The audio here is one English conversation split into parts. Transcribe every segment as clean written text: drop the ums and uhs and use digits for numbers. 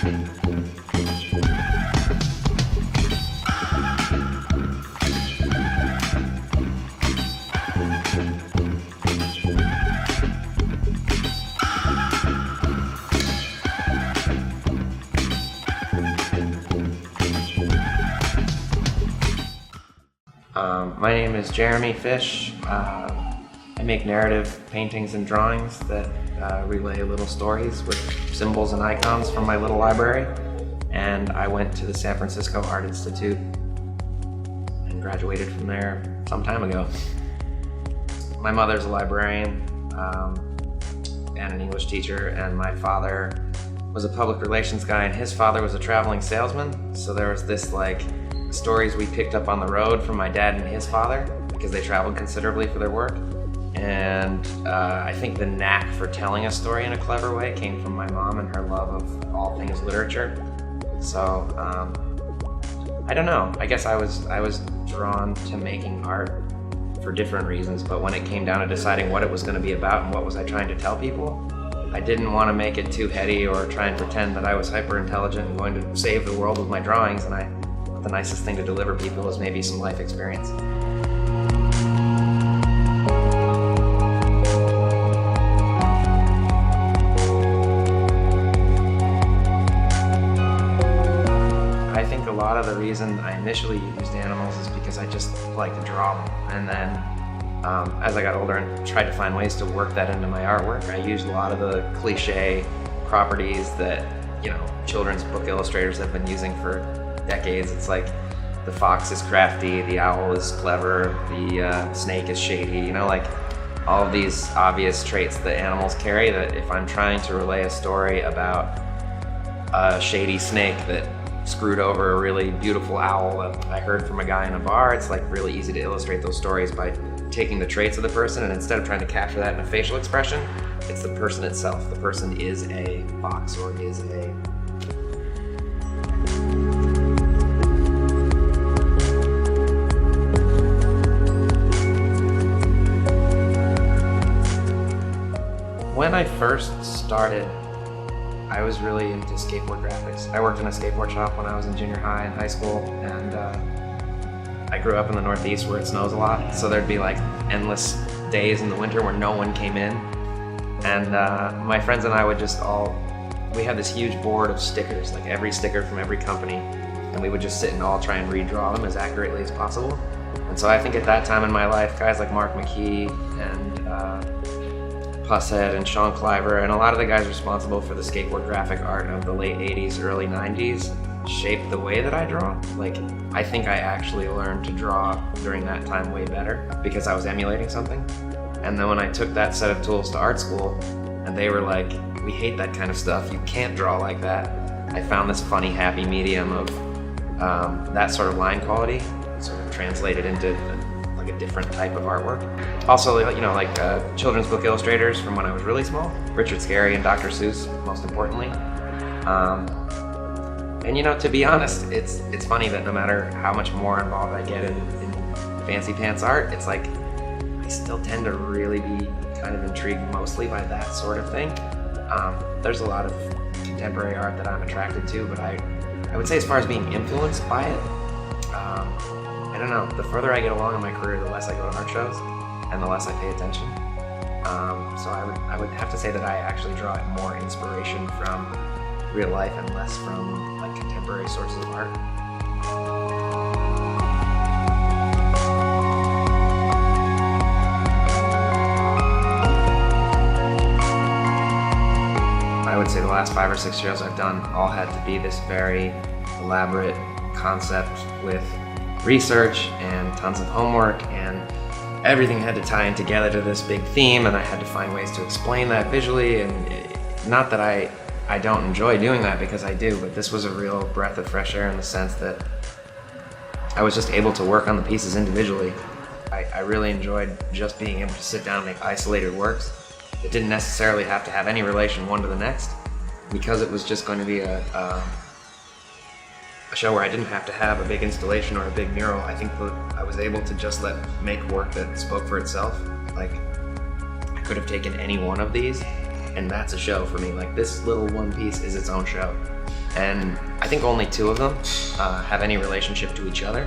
My name is Jeremy Fish. I make narrative paintings and drawings that relay little stories with symbols and icons from my little library. And I went to the San Francisco Art Institute and graduated from there some time ago. My mother's a librarian and an English teacher, and my father was a public relations guy, and his father was a traveling salesman. So there was this stories we picked up on the road from my dad and his father, because they traveled considerably for their work. And I think the knack for telling a story in a clever way came from my mom and her love of all things literature. So I don't know, I guess I was drawn to making art for different reasons, but when it came down to deciding what it was going to be about and what was I trying to tell people, I didn't want to make it too heady or try and pretend that I was hyper intelligent and going to save the world with my drawings, and the nicest thing to deliver people is maybe some life experience. I think a lot of the reason I initially used animals is because I just like to draw them. And then as I got older and tried to find ways to work that into my artwork, I used a lot of the cliche properties that, children's book illustrators have been using for decades. It's like the fox is crafty, the owl is clever, the snake is shady, all of these obvious traits that animals carry, that if I'm trying to relay a story about a shady snake that screwed over a really beautiful owl that I heard from a guy in a bar, it's really easy to illustrate those stories by taking the traits of the person, and instead of trying to capture that in a facial expression, it's the person itself. The person is a fox or is a... When I first started, I was really into skateboard graphics. I worked in a skateboard shop when I was in junior high and high school, and I grew up in the Northeast where it snows a lot, so there'd be endless days in the winter where no one came in. And my friends and I would we had this huge board of stickers, every sticker from every company, and we would just sit and all try and redraw them as accurately as possible. And so I think at that time in my life, guys like Mark McKee and Pushead and Sean Culver, and a lot of the guys responsible for the skateboard graphic art of the late 80s, early 90s, shaped the way that I draw. I think I actually learned to draw during that time way better because I was emulating something. And then when I took that set of tools to art school, and they were like, we hate that kind of stuff, you can't draw like that, I found this funny, happy medium of that sort of line quality, sort of translated into a different type of artwork. Also, children's book illustrators from when I was really small, Richard Scarry and Dr. Seuss, most importantly. And to be honest, it's funny that no matter how much more involved I get in fancy pants art, it's I still tend to really be kind of intrigued mostly by that sort of thing. There's a lot of contemporary art that I'm attracted to, but I would say as far as being influenced by it, I don't know, the further I get along in my career, the less I go to art shows and the less I pay attention. So I would have to say that I actually draw more inspiration from real life and less from contemporary sources of art. I would say the last 5 or 6 shows I've done all had to be this very elaborate concept with research and tons of homework, and everything had to tie in together to this big theme, and I had to find ways to explain that visually. And not that I don't enjoy doing that, because I do, but this was a real breath of fresh air in the sense that I was just able to work on the pieces individually. I really enjoyed just being able to sit down and make isolated works that didn't necessarily have to have any relation one to the next, because it was just going to be a show where I didn't have to have a big installation or a big mural. I think that I was able to just make work that spoke for itself. I could have taken any one of these, and that's a show for me. This little one piece is its own show. and I think only 2 of them have any relationship to each other.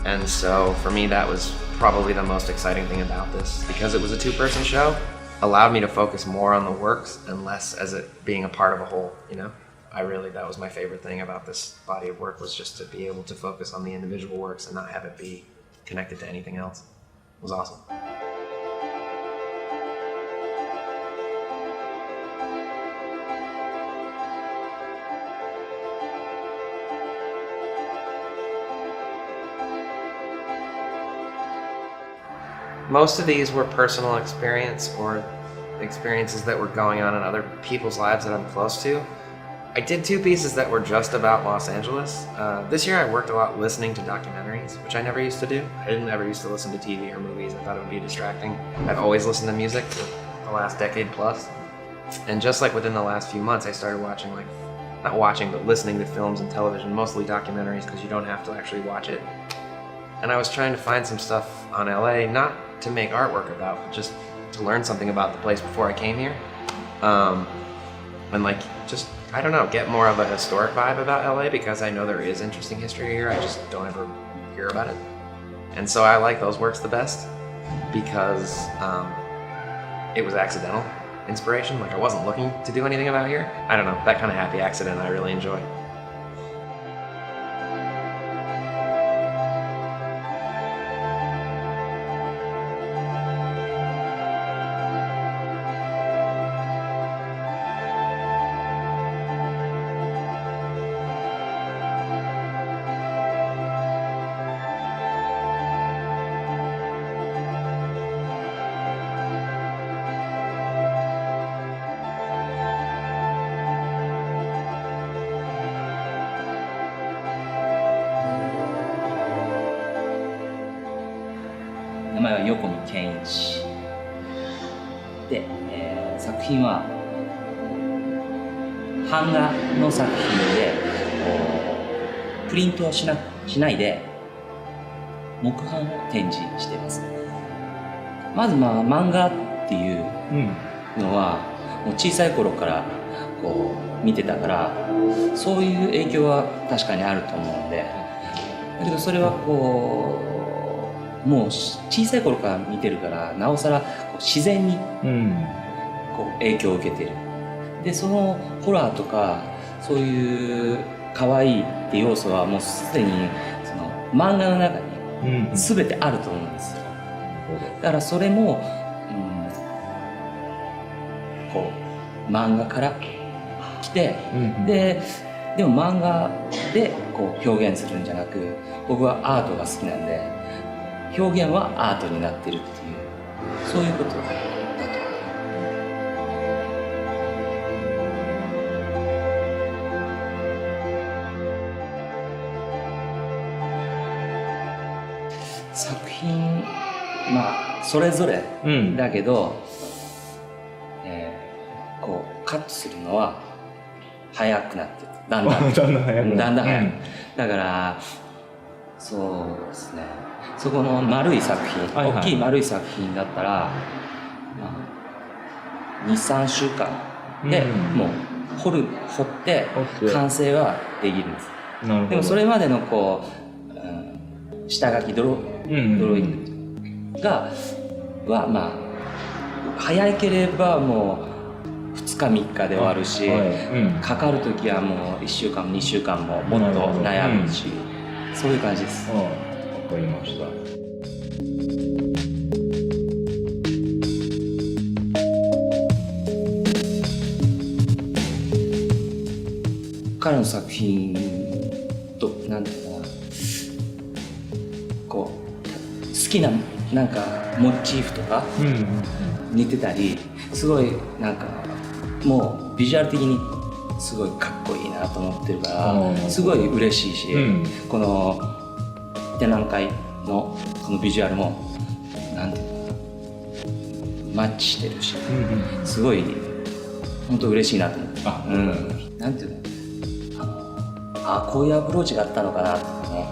And so for me, that was probably the most exciting thing about this, because it was a 2-person show, allowed me to focus more on the works and less as it being a part of a whole, you know? That was my favorite thing about this body of work, was just to be able to focus on the individual works and not have it be connected to anything else. It was awesome. Most of these were personal experience or experiences that were going on in other people's lives that I'm close to. I did 2 pieces that were just about Los Angeles. This year I worked a lot listening to documentaries, which I never used to do. I didn't ever used to listen to TV or movies. I thought it would be distracting. I've always listened to music for the last decade plus. And just like within the last few months, I started watching, not watching, but listening to films and television, mostly documentaries, because you don't have to actually watch it. And I was trying to find some stuff on LA, not to make artwork about, but just to learn something about the place before I came here. And just, I don't know, get more of a historic vibe about LA, because I know there is interesting history here, I just don't ever hear about it. And so I like those works the best, because it was accidental inspiration, I wasn't looking to do anything about here. I don't know, that kind of happy accident I really enjoy.名前は横見健一で、作品は版画の作品でプリントをしないで木版を展示しています。まず漫画っていうのはもう小さい頃から見てたから、そういう影響は確かにあると思うんで、だけどそれはもう小さい頃から見てるから、なおさら自然に影響を受けてる。でそのホラーとかそういう可愛いって要素はもうすでにその漫画の中に全てあると思うんですよ。だからそれも、漫画から来て、でも漫画で表現するんじゃなく、僕はアートが好きなんで、表現はアートになってるっていう、そういうことだと。作品それぞれだけど、カットするのは早くなってる。だんだん早く。だからそうですね。そこの丸い作品、大きい丸い作品だったら、2、3週間でもう掘って完成はできるんです。でもそれまでの下書きドローイングは早ければもう2日3日で終わるし、かかるときはもう1週間も2週間ももっと悩むし、そういう感じです。わかりました。彼の作品となんていうかな、好きななんかモチーフとか似てたり、すごいなんかもうビジュアル的にすごいかっこいいなと思ってるから、すごい嬉しいし、この展覧会のこのビジュアルもなんていうかな、マッチしてるし、すごい本当嬉しいなと思って、なんていうの、こういうアプローチがあったのかなとかね、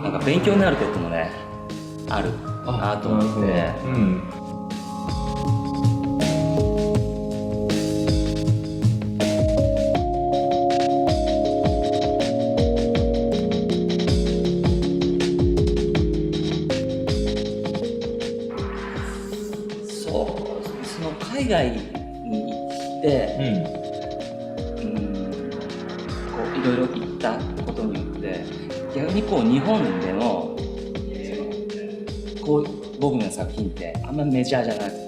なんか勉強になることもねあるなと思って。いろいろ行ったことによって逆にこう日本でのこう僕の作品ってあんまりメジャーじゃなくて、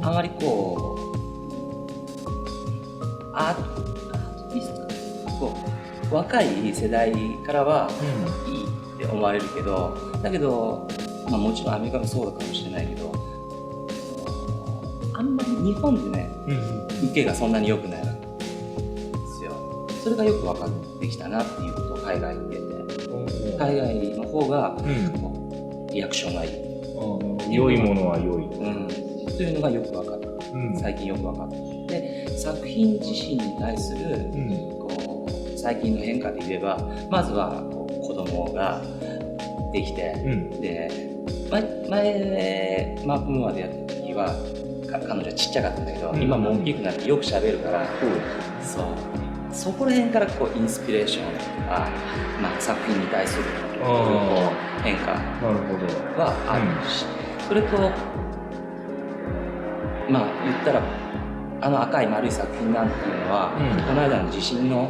あまりこうアーティストこう若い世代からはいいって思われるけど、だけど、まあ、もちろんアメリカもそうだかもしれないけど、あんまり日本でね、受けがそんなに良くないんですよ。それがよく分かってきたなっていうことを海外に出て、海外の方が、リアクションがいい、良いものは良い、というのがよく分かった、最近よく分かった。で、作品自身に対する、こう最近の変化で言えば、まずはこう子供ができて、で前マークムーアでやった時は彼女はちっちゃかったんだけど、今もう大きくなってよく喋るから、そこら辺からこうインスピレーションとか、まあ、作品に対する変化はあるし、それとまあ言ったらあの赤い丸い作品なんていうのは、この間の地震の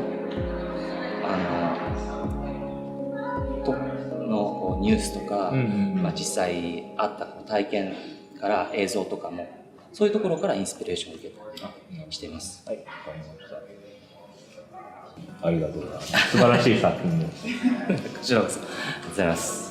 こうニュースとか、まあ、実際あった体験から映像とかもそういうところからインスピレーションを受けたりしています。はい、わかりました。ありがとうございます。素晴らしい作品です。こちらこそありがとうございます。